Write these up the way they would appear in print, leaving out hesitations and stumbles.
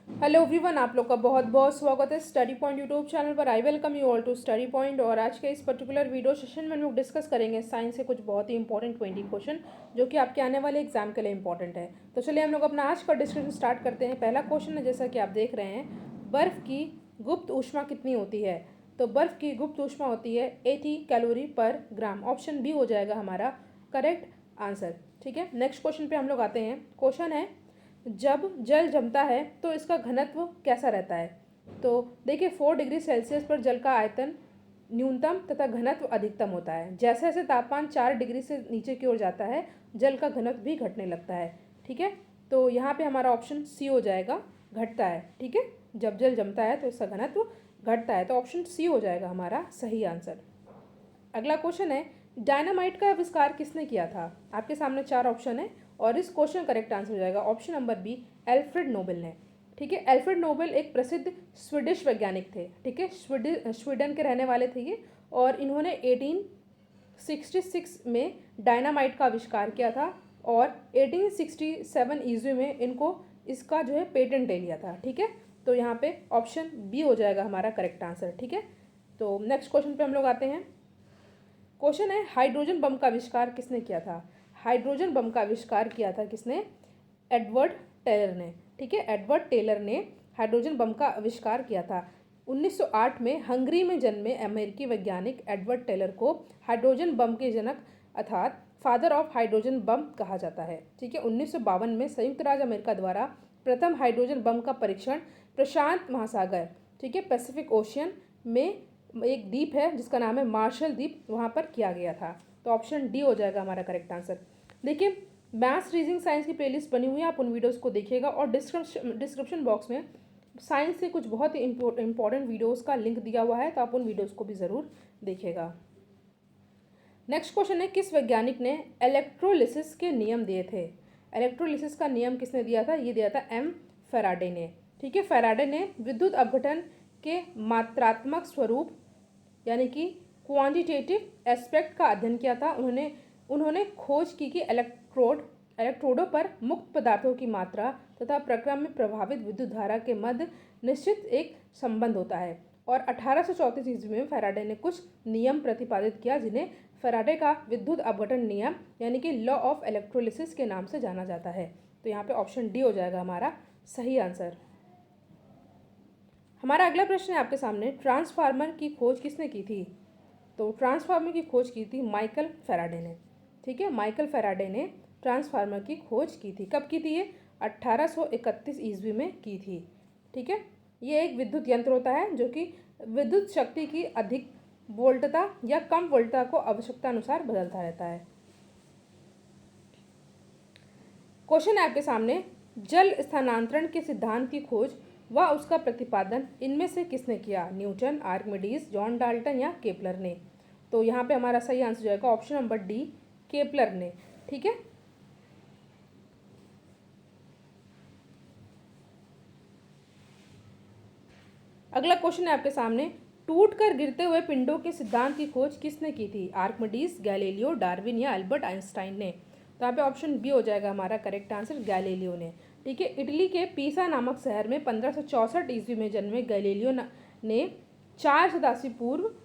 Hello everyone, आप लोग का बहुत बहुत स्वागत है स्टडी पॉइंट यूट्यूब चैनल पर। I welcome you all to Study Point. और आज के इस पर्टिकुलर वीडियो सेशन में हम लोग डिस्कस करेंगे साइंस के कुछ बहुत ही इंपॉर्टेंट 20 क्वेश्चन जो कि आपके आने वाले एग्जाम के लिए इंपॉर्टेंट है। तो चलिए हम लोग अपना आज का डिस्कशन स्टार्ट करते हैं। पहला क्वेश्चन है, जैसा कि आप देख रहे हैं, बर्फ़ की गुप्त ऊष्मा कितनी होती है? तो बर्फ़ की गुप्त ऊष्मा होती है 80 कैलोरी पर ग्राम। ऑप्शन बी हो जाएगा हमारा करेक्ट आंसर। ठीक है, नेक्स्ट क्वेश्चन पे हम लोग आते हैं। क्वेश्चन है, जब जल जमता है तो इसका घनत्व कैसा रहता है? तो देखिए, 4 डिग्री सेल्सियस पर जल का आयतन न्यूनतम तथा घनत्व अधिकतम होता है। जैसे जैसे तापमान 4 डिग्री से नीचे की ओर जाता है, जल का घनत्व भी घटने लगता है। ठीक है, तो यहाँ पे हमारा ऑप्शन सी हो जाएगा, घटता है। ठीक है, जब जल जमता है तो इसका घनत्व घटता है, तो ऑप्शन सी हो जाएगा हमारा सही आंसर। अगला क्वेश्चन है, डायनामाइट का आविष्कार किसने किया था? आपके सामने 4 ऑप्शन है और इस क्वेश्चन करेक्ट आंसर हो जाएगा option number B, Alfred Nobel ने। ठीक है, एल्फ्रेड नोबेल एक प्रसिद्ध स्वीडिश वैज्ञानिक थे। ठीक है, स्वीडन के रहने वाले थे ये, और इन्होंने 1866 में डायनामाइट का आविष्कार किया था और 1867 ईस्वी में इनको इसका जो है पेटेंट ले लिया था। ठीक है, तो यहाँ पे ऑप्शन बी हो जाएगा हमारा करेक्ट आंसर। ठीक है, तो नेक्स्ट क्वेश्चन पे हम लोग आते हैं। क्वेश्चन है, हाइड्रोजन बम का आविष्कार किसने किया था? हाइड्रोजन बम का आविष्कार किया था किसने? एडवर्ड टेलर ने। ठीक है, एडवर्ड टेलर ने हाइड्रोजन बम का आविष्कार किया था। 1908 में हंगरी में जन्मे अमेरिकी वैज्ञानिक एडवर्ड टेलर को हाइड्रोजन बम के जनक अर्थात फादर ऑफ हाइड्रोजन बम कहा जाता है। ठीक है, 1952 में संयुक्त राज्य अमेरिका द्वारा प्रथम हाइड्रोजन बम का परीक्षण प्रशांत महासागर, ठीक है, पैसिफिक ओशियन में एक द्वीप है जिसका नाम है मार्शल द्वीप, वहाँ पर किया गया था। तो ऑप्शन डी हो जाएगा हमारा करेक्ट आंसर। देखिए, मैथ्स रीजनिंग साइंस की प्लेलिस्ट बनी हुई है, आप उन वीडियोस को देखिएगा और डिस्क्रिप्शन बॉक्स में साइंस के कुछ बहुत ही इंपॉर्टेंट वीडियोस का लिंक दिया हुआ है, तो आप उन वीडियोस को भी ज़रूर देखिएगा। नेक्स्ट क्वेश्चन है, किस वैज्ञानिक ने इलेक्ट्रोलिसिस के नियम दिए थे? इलेक्ट्रोलिसिस का नियम किसने दिया था? ये दिया था एम फैराडे ने। ठीक है, फैराडे ने विद्युत अपघटन के मात्रात्मक स्वरूप यानी कि क्वांटिटेटिव एस्पेक्ट का अध्ययन किया था। उन्होंने उन्होंने खोज की कि इलेक्ट्रोडों पर मुक्त पदार्थों की मात्रा तथा प्रक्रम में प्रभावित विद्युत धारा के मध्य निश्चित एक संबंध होता है। और 1834 ईस्वी में फैराडे ने कुछ नियम प्रतिपादित किया जिन्हें फैराडे का विद्युत अपघटन नियम यानी कि लॉ ऑफ इलेक्ट्रोलिसिस के नाम से जाना जाता है। तो यहाँ पे ऑप्शन डी हो जाएगा हमारा सही आंसर। हमारा अगला प्रश्न है आपके सामने, ट्रांसफार्मर की खोज किसने की थी? तो ट्रांसफार्मर की खोज की थी माइकल फैराडे ने। ठीक है, माइकल फैराडे ने ट्रांसफार्मर की खोज की थी। कब की थी ये? 1831 ईस्वी में की थी। ठीक है, ये एक विद्युत यंत्र होता है जो कि विद्युत शक्ति की अधिक वोल्टता या कम वोल्टता को आवश्यकता अनुसार बदलता रहता है। क्वेश्चन है आपके सामने, जल स्थानांतरण के सिद्धांत की खोज व उसका प्रतिपादन इनमें से किसने किया? न्यूटन, आर्किमिडीज, जॉन डाल्टन या केपलर ने? तो यहाँ पे हमारा सही आंसर जाएगा ऑप्शन नंबर डी, केपलर ने। ठीक है, अगला क्वेश्चन है आपके सामने, टूटकर गिरते हुए पिंडों के सिद्धांत की खोज किसने की थी? आर्किमिडीज, गैलीलियो, डार्विन या अल्बर्ट आइंस्टाइन ने? तो यहाँ पे ऑप्शन बी हो जाएगा हमारा करेक्ट आंसर, गैलीलियो ने। ठीक है, इटली के पीसा नामक शहर में 1564 ईस्वी में जन्मे गैलीलियो ने 4 शताब्दी पूर्व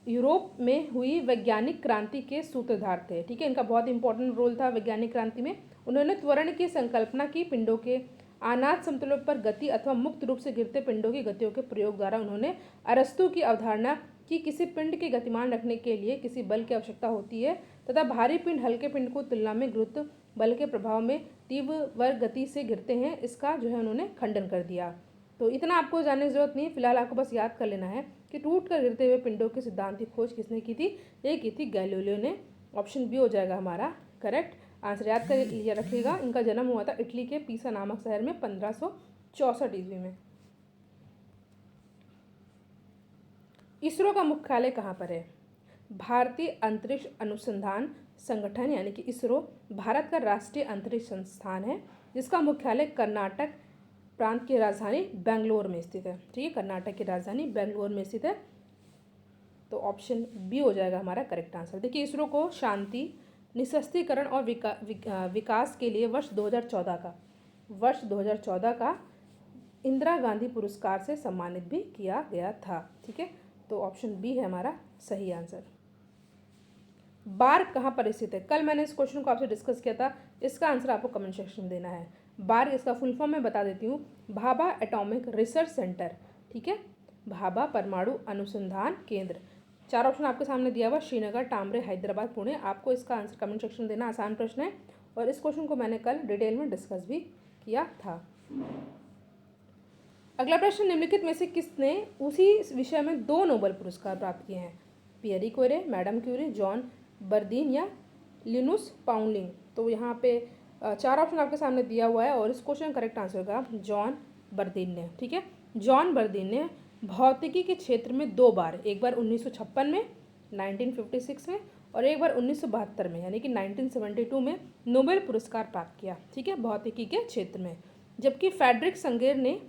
यूरोप में हुई वैज्ञानिक क्रांति के सूत्रधार थे। ठीक है, इनका बहुत इंपॉर्टेंट रोल था वैज्ञानिक क्रांति में। उन्होंने त्वरण की संकल्पना की। पिंडों के अनाथ समतलों पर गति अथवा मुक्त रूप से गिरते पिंडों की गतियों के प्रयोग द्वारा उन्होंने अरस्तु की अवधारणा कि किसी पिंड के गतिमान रखने के लिए किसी बल की आवश्यकता होती है तथा भारी पिंड हल्के पिंड को तुलना में गुरुत्व बल के प्रभाव में तीव्र गति से गिरते हैं, इसका जो है उन्होंने खंडन कर दिया। तो इतना आपको जानने की जरूरत नहीं है, फिलहाल आपको बस याद कर लेना है कि टूट कर गिरते हुए पिंडों के सिद्धांत की खोज किसने की थी? ये की थी गैलीलियो ने। ऑप्शन बी हो जाएगा हमारा करेक्ट आंसर। याद कर लिया रखिएगा, इनका जन्म हुआ था इटली के पीसा नामक शहर में 1564 ईस्वी में। इसरो का मुख्यालय कहाँ पर है? भारतीय अंतरिक्ष अनुसंधान संगठन यानी कि इसरो भारत का राष्ट्रीय अंतरिक्ष संस्थान है जिसका मुख्यालय कर्नाटक प्रांत की राजधानी बेंगलोर में स्थित है। ठीक है, कर्नाटक की राजधानी बेंगलोर में स्थित है। तो ऑप्शन बी हो जाएगा हमारा करेक्ट आंसर। देखिए, इसरो को शांति, निःशस्त्रीकरण और विकास के लिए वर्ष 2014 का इंदिरा गांधी पुरस्कार से सम्मानित भी किया गया था। ठीक है, तो ऑप्शन बी है हमारा सही आंसर। बार्ग कहाँ पर स्थित है? कल मैंने इस क्वेश्चन को आपसे डिस्कस किया था, इसका आंसर आपको कमेंट सेक्शन में देना है। बार्ग, इसका फुल फॉर्म मैं बता देती हूँ, भाभा एटॉमिक रिसर्च सेंटर। ठीक है, भाभा परमाणु अनुसंधान केंद्र। 4 ऑप्शन आपके सामने दिया हुआ, श्रीनगर, टामरे, हैदराबाद, पुणे। आपको इसका आंसर कमेंट सेक्शन में देना, आसान प्रश्न है और इस क्वेश्चन को मैंने कल डिटेल में डिस्कस भी किया था। अगला प्रश्न, निम्नलिखित में से किसने उसी विषय में 2 नोबेल पुरस्कार प्राप्त किए हैं? Pierre Curie, madam Curie, John बर्दीन या लिनुस पाउलिंग। तो यहाँ पे 4 ऑप्शन आपके सामने दिया हुआ है और इस क्वेश्चन का करेक्ट आंसर होगा जॉन बर्दीन ने। ठीक है, जॉन बर्दीन ने भौतिकी के क्षेत्र में 2 बार, एक बार 1956 में 1956 में और एक बार 1972 में यानी कि 1972 में नोबेल पुरस्कार प्राप्त किया। ठीक है, भौतिकी के क्षेत्र में। जबकि फ्रेडरिक संगेर ने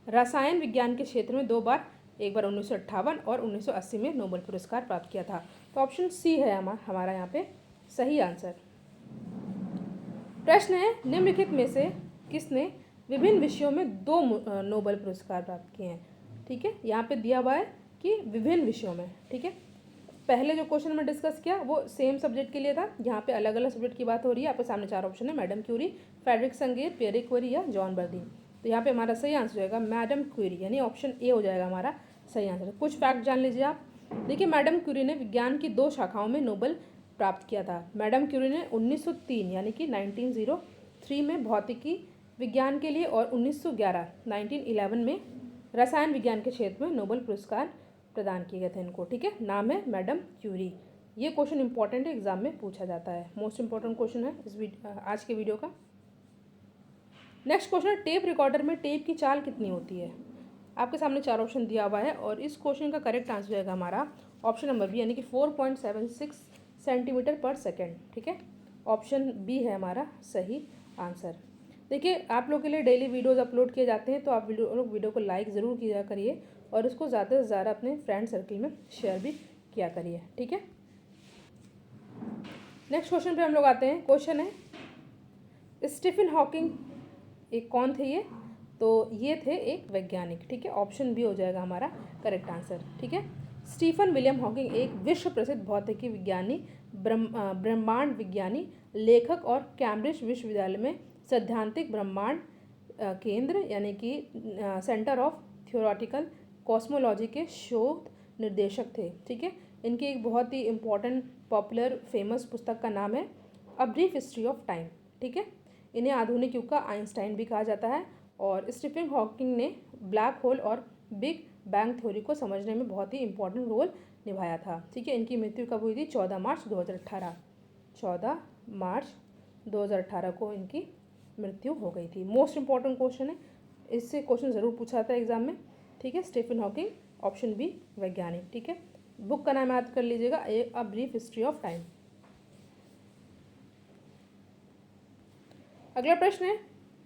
रसायन विज्ञान के क्षेत्र में 2 बार, एक बार 1958 और 1980 में नोबेल पुरस्कार प्राप्त किया था। तो ऑप्शन सी है हमारा यहाँ पे सही आंसर। प्रश्न है, निम्नलिखित में से किसने विभिन्न विषयों में 2 नोबेल पुरस्कार प्राप्त किए हैं? ठीक है, यहाँ पे दिया हुआ है कि विभिन्न विषयों में। ठीक है, पहले जो क्वेश्चन में डिस्कस किया वो सेम सब्जेक्ट के लिए था, यहाँ पे अलग अलग सब्जेक्ट की बात हो रही है। आपके सामने 4 ऑप्शन है, madam Curie, Frederick Sanger, Pierre Curie या जॉन बर्दीन। तो यहाँ पे हमारा सही आंसर हो जाएगा मैडम क्यूरी, यानी ऑप्शन ए हो जाएगा हमारा सही आंसर। कुछ फैक्ट जान लीजिए आप। देखिए, मैडम क्यूरी ने विज्ञान की 2 शाखाओं में नोबेल प्राप्त किया था। मैडम क्यूरी ने 1903 यानी कि 1903 में भौतिकी विज्ञान के लिए और 1911 में रसायन विज्ञान के क्षेत्र में नोबेल पुरस्कार प्रदान किए गए थे इनको। ठीक है, नाम है मैडम क्यूरी। ये क्वेश्चन इंपॉर्टेंट है, एग्जाम में पूछा जाता है, मोस्ट इंपॉर्टेंट क्वेश्चन है आज के वीडियो का। नेक्स्ट क्वेश्चन, टेप रिकॉर्डर में टेप की चाल कितनी होती है? आपके सामने 4 ऑप्शन दिया हुआ है और इस क्वेश्चन का करेक्ट आंसर रहेगा हमारा ऑप्शन नंबर बी, यानी कि 4.76 सेंटीमीटर पर सेकेंड। ठीक है, ऑप्शन बी है हमारा सही आंसर। देखिए, आप लोग के लिए डेली वीडियोस अपलोड किए जाते हैं, तो आप वीडियो को लाइक ज़रूर किया करिए और इसको ज़्यादा से ज़्यादा अपने फ्रेंड सर्कल में शेयर भी किया करिए। ठीक है, नेक्स्ट क्वेश्चन पे हम लोग आते हैं। क्वेश्चन है, स्टीफन हॉकिंग एक कौन थे ये? तो ये थे एक वैज्ञानिक। ठीक है, ऑप्शन बी हो जाएगा हमारा करेक्ट आंसर। ठीक है, स्टीफन विलियम हॉकिंग एक विश्व प्रसिद्ध भौतिकी विज्ञानी, ब्रह्मांड विज्ञानी, लेखक और कैम्ब्रिज विश्वविद्यालय में सैद्धांतिक ब्रह्मांड केंद्र यानी कि सेंटर ऑफ थियोरेटिकल कॉस्मोलॉजी के शोध निर्देशक थे। ठीक है, इनकी एक बहुत ही इम्पॉर्टेंट पॉपुलर फेमस पुस्तक का नाम है a brief history of time. ठीक है, इन्हें आधुनिक युग का आइंस्टाइन भी कहा जाता है और स्टीफन हॉकिंग ने ब्लैक होल और बिग बैंग थ्योरी को समझने में बहुत ही इंपॉर्टेंट रोल निभाया था। ठीक है, इनकी मृत्यु कब हुई थी? 14 मार्च 2018। 14 मार्च 2018 को इनकी मृत्यु हो गई थी। मोस्ट इंपॉर्टेंट क्वेश्चन है, इससे क्वेश्चन ज़रूर पूछा जाता है एग्जाम में। ठीक है, स्टीफन हॉकिंग, ऑप्शन बी वैज्ञानिक। ठीक है, बुक का नाम याद कर लीजिएगा, a brief history of time. अगला प्रश्न है,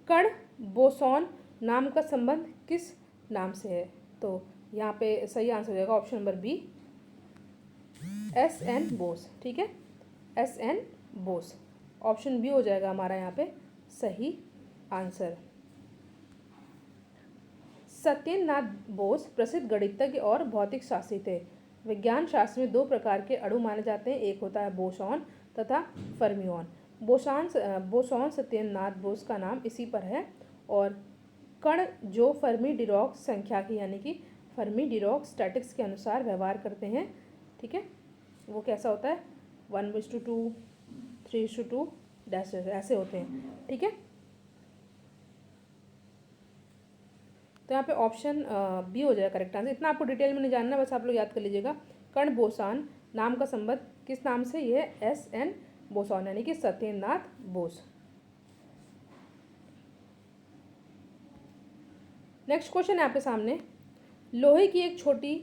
कण बोसॉन नाम का संबंध किस नाम से है? तो यहाँ पे सही आंसर हो जाएगा option number B, S N. Bose. ठीक है, एस.एन. बोस, ऑप्शन बी हो जाएगा हमारा यहाँ पे सही आंसर। सत्येंद्र नाथ बोस प्रसिद्ध गणितज्ञ और भौतिक शास्त्री थे। विज्ञान शास्त्र में 2 प्रकार के अणु माने जाते हैं, एक होता है बोसॉन तथा फर्मियॉन। बोसॉन सत्येंद्र नाथ बोस का नाम इसी पर है और कण जो फर्मी डिरॉक संख्याकी यानी कि फर्मी डिरॉक स्टैटिक्स के अनुसार व्यवहार करते हैं। ठीक है, वो कैसा होता है? 1:2, 3:2 ऐसे होते हैं। ठीक है, तो यहाँ पे ऑप्शन बी हो जाएगा करेक्ट आंसर। इतना आपको डिटेल में नहीं जानना, बस आप लोग याद कर लीजिएगा। कण बोसॉन नाम का संबंध किस नाम से? ये है एस.एन. बोसॉन यानी कि सत्येंद्र नाथ बोस। नेक्स्ट क्वेश्चन है आपके सामने, लोहे की एक छोटी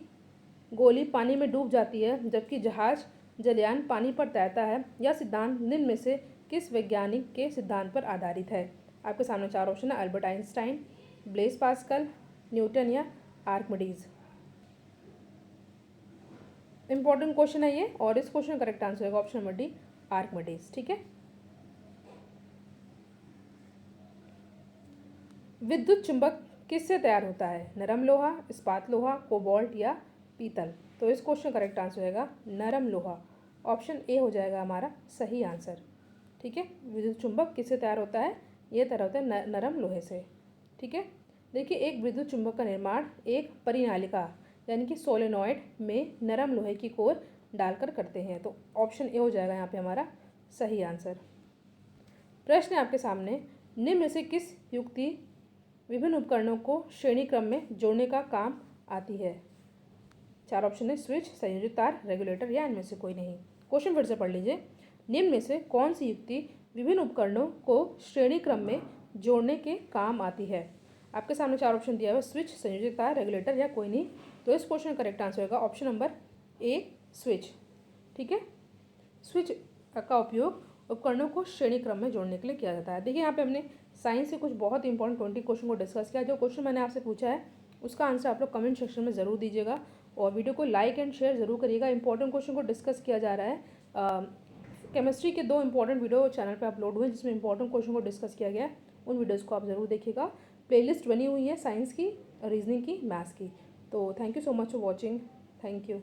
गोली पानी में डूब जाती है जबकि जहाज जलयान पानी पर तैरता है। यह सिद्धांत निम्न में से किस वैज्ञानिक के सिद्धांत पर आधारित है? आपके सामने 4 ऑप्शन है, Albert Einstein, Blaise Pascal, Newton या आर्किमिडीज। इंपॉर्टेंट क्वेश्चन है ये और इस क्वेश्चन का करेक्ट आंसर होगा ऑप्शन नंबर डी, आर्किमिडीज। ठीक है, विद्युत चुंबक किससे तैयार होता है? नरम लोहा, इस्पात लोहा, कोबाल्ट या पीतल? तो इस क्वेश्चन का करेक्ट आंसर होगा नरम लोहा। ऑप्शन ए हो जाएगा हमारा सही आंसर। ठीक है, विद्युत चुंबक किससे तैयार होता है? ये तैयार होता है नरम लोहे से। ठीक है, देखिए एक विद्युत चुंबक का निर्माण एक परिनालिका यानी कि सोलेनॉइड में नरम लोहे की कोर डालकर करते हैं। तो ऑप्शन ए हो जाएगा यहाँ पे हमारा सही आंसर। प्रश्न है आपके सामने, निम्न में से किस युक्ति विभिन्न उपकरणों को श्रेणी क्रम में जोड़ने का काम आती है? चार ऑप्शन है, स्विच, संयोजित तार, रेगुलेटर या इनमें से कोई नहीं। क्वेश्चन फिर से पढ़ लीजिए, निम्न में से कौन सी युक्ति विभिन्न उपकरणों को श्रेणी क्रम में जोड़ने के काम आती है? आपके सामने चार ऑप्शन दिया हुआ है, स्विच, संयोजित तार, रेगुलेटर या कोई नहीं। तो इस क्वेश्चन का करेक्ट आंसर होगा ऑप्शन नंबर ए, स्विच। ठीक है, स्विच का उपयोग उपकरणों को श्रेणी क्रम में जोड़ने के लिए किया जाता है। देखिए यहाँ पे हमने साइंस के कुछ बहुत इंपॉर्टेंट 20 क्वेश्चन को डिस्कस किया। जो क्वेश्चन मैंने आपसे पूछा है उसका आंसर आप लोग कमेंट सेक्शन में ज़रूर दीजिएगा और वीडियो को लाइक एंड शेयर ज़रूर करिएगा। इंपॉर्टेंट क्वेश्चन को डिस्कस किया जा रहा है। केमिस्ट्री के 2 इंपॉर्टेंट वीडियो चैनल पे अपलोड हुए जिसमें इंपॉर्टेंट क्वेश्चन को डिस्कस किया गया है। उन वीडियोज़ को आप ज़रूर देखिएगा। प्लेलिस्ट बनी हुई है साइंस की, रीजनिंग की, मैथ्स की। तो thank you so much for watching. Thank you.